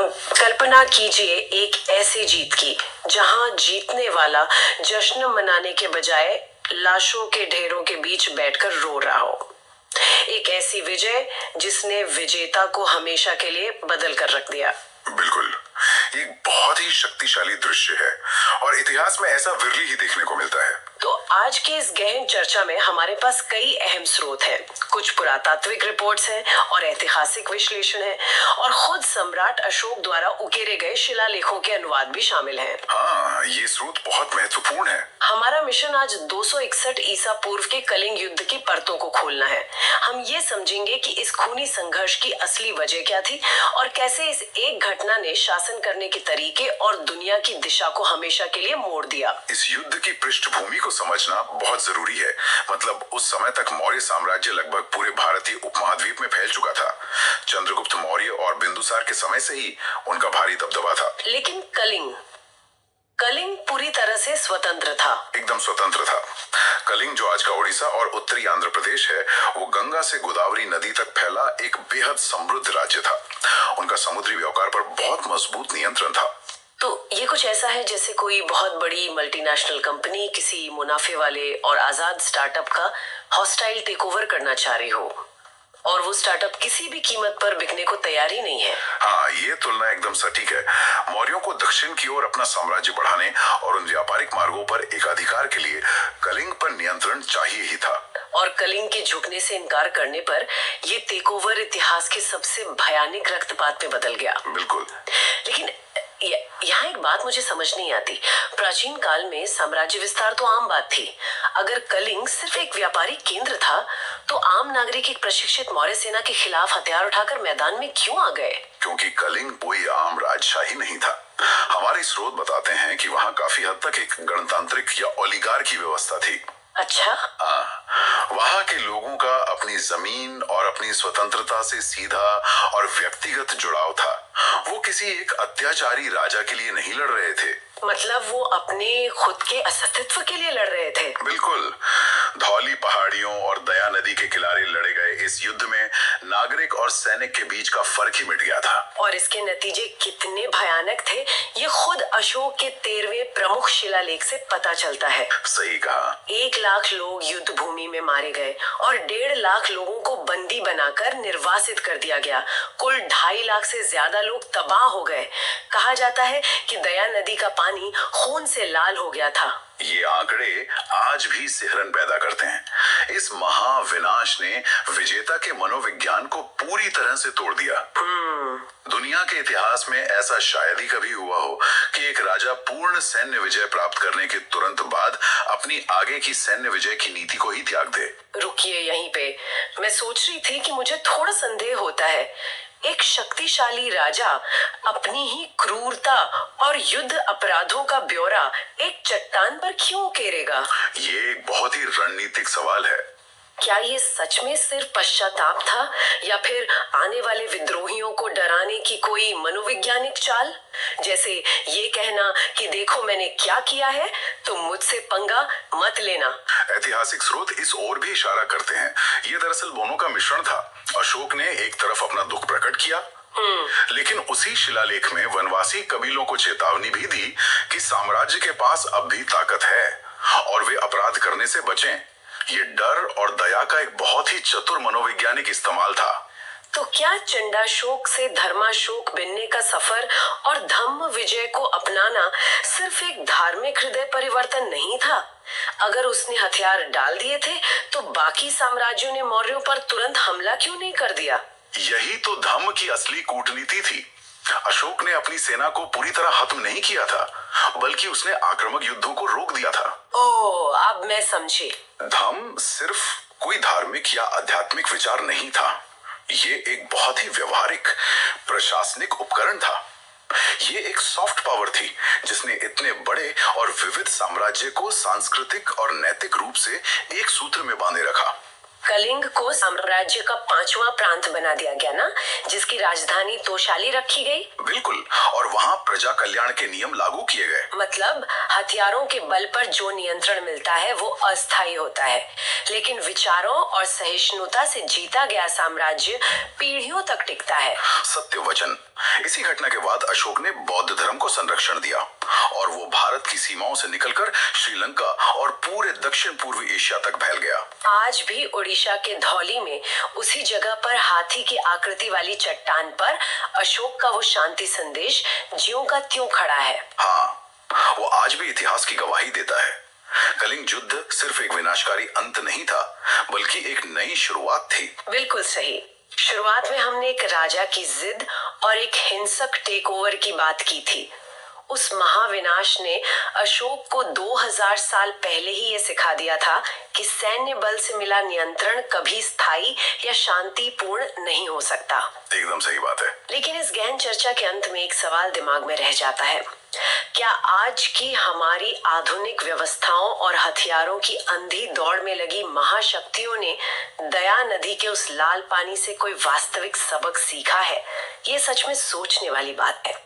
कल्पना कीजिए एक ऐसी जीत की जहां जीतने वाला जश्न मनाने के बजाय लाशों के ढेरों के बीच बैठकर रो रहा हो। एक ऐसी विजय जिसने विजेता को हमेशा के लिए बदल कर रख दिया। बिल्कुल, ये एक बहुत ही शक्तिशाली दृश्य है और इतिहास में ऐसा विरली ही देखने को मिलता है। तो आज के इस गहन चर्चा में हमारे पास कई अहम स्रोत हैं, कुछ पुरातात्विक रिपोर्ट्स हैं और ऐतिहासिक विश्लेषण है, और खुद सम्राट अशोक द्वारा उकेरे गए शिलालेखों के अनुवाद भी शामिल हैं। हाँ, ये स्रोत बहुत महत्वपूर्ण है। हमारा मिशन आज 261 ईसा पूर्व के कलिंग युद्ध की परतों को खोलना है। हम ये समझेंगे कि इस खूनी संघर्ष की असली वजह क्या थी और कैसे इस एक घटना ने शासन करने के तरीके और दुनिया की दिशा को हमेशा के लिए मोड़ दिया। इस युद्ध की पृष्ठभूमि को समझना बहुत जरूरी है। मतलब उस समय तक मौर्य साम्राज्य लगभग पूरे भारतीय उपमहाद्वीप में फैल चुका था। चंद्रगुप्त मौर्य और बिंदुसार के समय से ही उनका भारी दबदबा था। लेकिन कलिंग पूरी तरह से स्वतंत्र था। एकदम स्वतंत्र था। कलिंग, जो आज का उड़ीसा और उत्तरी आंध्र प्रदेश है, वो गंगा से गोदावरी नदी तक फैला एक बेहद समृद्ध राज्य था। उनका समुद्री व्यापार पर बहुत मजबूत नियंत्रण था। तो ये कुछ ऐसा है जैसे कोई बहुत बड़ी मल्टीनेशनल कंपनी किसी मुनाफे वाले और आजाद स्टार्टअप का हॉस्टाइल टेकओवर करना चाह रही हो, और वो स्टार्टअप किसी भी कीमत पर बिकने को तैयार ही नहीं है। हाँ, ये तुलना एकदम सटीक है। मौर्यों को दक्षिण की ओर अपना साम्राज्य बढ़ाने और उन व्यापारिक मार्गों पर एकाधिकार के लिए कलिंग पर नियंत्रण चाहिए ही था। और कलिंग के झुकने से इनकार करने पर ये टेकओवर इतिहास के सबसे भयानक रक्तपात में बदल गया। बिल्कुल। लेकिन यहाँ एक बात मुझे समझ नहीं आती। प्राचीन काल में साम्राज्य विस्तार तो आम बात थी। अगर कलिंग सिर्फ एक व्यापारिक केंद्र था, तो आम नागरिक एक प्रशिक्षित मौर्य सेना के खिलाफ हथियार उठाकर मैदान में क्यों आ गए? क्योंकि कलिंग कोई आम राजशाही नहीं था। हमारे स्रोत बताते हैं कि वहाँ काफी हद तक एक गणतांत्रिक या ओलिगार की व्यवस्था थी। अच्छा। वहाँ के लोगों का अपनी जमीन और अपनी स्वतंत्रता से सीधा और व्यक्तिगत जुड़ाव था। वो किसी एक अत्याचारी राजा के लिए नहीं लड़ रहे थे। मतलब वो अपने खुद के अस्तित्व के लिए लड़ रहे थे। बिल्कुल। धौली पहाड़ियों और दया नदी के किनारे लड़े गए इस युद्ध में नागरिक और सैनिक के बीच का फर्क ही मिट गया था। और इसके नतीजे कितने भयानक थे, ये खुद अशोक के 13वें प्रमुख शिलालेख से पता चलता है। सही कहा। 1 लाख लोग युद्ध भूमि में मारे गए और 1.5 लाख लोगों को बंदी बनाकर निर्वासित कर दिया गया। कुल 2.5 लाख से ज्यादा लोग तबाह हो गए। कहा जाता है कि दया नदी का पानी खून से लाल हो गया था। ये आंकड़े आज भी सिहरन पैदा करते हैं। इस महाविनाश ने विजेता के मनोविज्ञान को पूरी तरह से तोड़ दिया। दुनिया के इतिहास में ऐसा शायद ही कभी हुआ हो कि एक राजा पूर्ण सैन्य विजय प्राप्त करने के तुरंत बाद अपनी आगे की सैन्य विजय की नीति को ही त्याग दे। रुकिए यहीं पे, मैं सोच रही थी कि मुझे थोड़ा संदेह होता है। एक शक्तिशाली राजा अपनी ही क्रूरता और युद्ध अपराधों का ब्यौरा एक चट्टान पर क्यों उकेरेगा? ये एक बहुत ही रणनीतिक सवाल है। क्या ये सच में सिर्फ पश्चाताप था या फिर आने वाले विद्रोहियों को डराने की कोई मनोवैज्ञानिक चाल? जैसे ये कहना कि देखो मैंने क्या किया है, तुम मुझसे पंगा मत लेना। ऐतिहासिक स्रोत इस ओर भी इशारा करते हैं। ये दरअसल दोनों का मिश्रण था। अशोक ने एक तरफ अपना दुख प्रकट किया, लेकिन उसी शिलालेख में वनवासी कबीलों को चेतावनी भी दी कि साम्राज्य के पास अब भी ताकत है और वे अपराध करने से बचें। ये डर और दया का एक बहुत ही चतुर मनोवैज्ञानिक इस्तेमाल था। तो क्या चंडाशोक से धर्माशोक बनने का सफर और धम्म विजय को अपनाना सिर्फ एक धार्मिक हृदय परिवर्तन नहीं था? अगर उसने हथियार डाल दिए थे तो बाकी साम्राज्यों ने मौर्यों पर तुरंत हमला क्यों नहीं कर दिया? यही तो धम्म की असली कूटनीति थी। अशोक ने अपनी सेना को पूरी तरह खत्म नहीं किया था, बल्कि उसने आक्रामक युद्धों को रोक दिया था। ओह, अब मैं समझी। धम्म सिर्फ कोई धार्मिक या आध्यात्मिक विचार नहीं था। ये एक बहुत ही व्यवहारिक प्रशासनिक उपकरण था। ये एक सॉफ्ट पावर थी जिसने इतने बड़े और विविध साम्राज्य को सांस्कृतिक और नैतिक रूप से एक सूत्र में बांधे रखा। कलिंग को साम्राज्य का 5वां प्रांत बना दिया गया ना, जिसकी राजधानी तोशाली रखी गई। बिल्कुल, और वहाँ प्रजा कल्याण के नियम लागू किए गए। मतलब हथियारों के बल पर जो नियंत्रण मिलता है वो अस्थायी होता है, लेकिन विचारों और सहिष्णुता से जीता गया साम्राज्य पीढ़ियों तक टिकता है। सत्य वचन। इसी घटना के बाद अशोक ने बौद्ध धर्म को संरक्षण दिया और वो भारत की सीमाओं से निकलकर श्रीलंका और पूरे दक्षिण पूर्वी एशिया तक फैल गया। आज भी ओडिशा के धौली में उसी जगह पर हाथी की आकृति वाली चट्टान पर अशोक का वो शांति संदेश ज्यों का त्यों खड़ा है। हाँ, वो आज भी इतिहास की गवाही देता है। कलिंग युद्ध सिर्फ एक विनाशकारी अंत नहीं था, बल्कि एक नई शुरुआत थी। बिल्कुल सही। शुरुआत में हमने एक राजा की जिद और एक हिंसक टेक ओवर की बात की थी। उस महाविनाश ने अशोक को 2000 साल पहले ही ये सिखा दिया था कि सैन्य बल से मिला नियंत्रण कभी स्थायी या शांतिपूर्ण नहीं हो सकता। एकदम सही बात है। लेकिन इस गहन चर्चा के अंत में एक सवाल दिमाग में रह जाता है, क्या आज की हमारी आधुनिक व्यवस्थाओं और हथियारों की अंधी दौड़ में लगी महाशक्तियों ने दया नदी के उस लाल पानी से कोई वास्तविक सबक सीखा है? ये सच में सोचने वाली बात है।